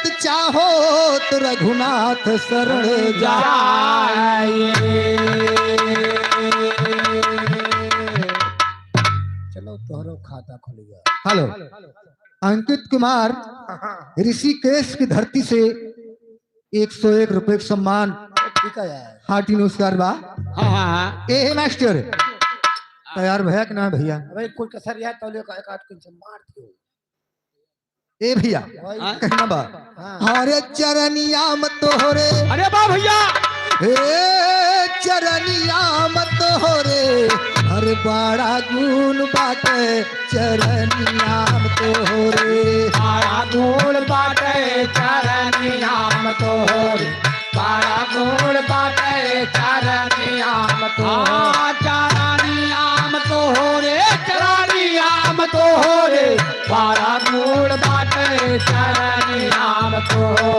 मत चाहो तो रघुनाथ शरण जाए। चलो तोहरो खाता खुलेगा। हेलो अंकित कुमार ऋषिकेश की धरती से 101 रुपए का सम्मान ठीक है यार। हार्टी नमस्कार बा। हाँ ए मास्टर तैयार भैया कि ना भैया? भाई कोई कसर यार तो ले एक आठ कुछ मार दियो। ए भैया कहना बा हरे चरनिया मत तोहरे। अरे बा भैया हे चरनिया मत तोहरे हर बड़ा गुण बाटे चरनिया मत तोहरे। बड़ा गुण बाटे चरनियाम तोहरे बड़ा गुण बाटे चरनियाम तोहरे चरनियाम तोहरे चरनियाम तोहरे बड़ा गुण बाटे चरनियाम तोहरे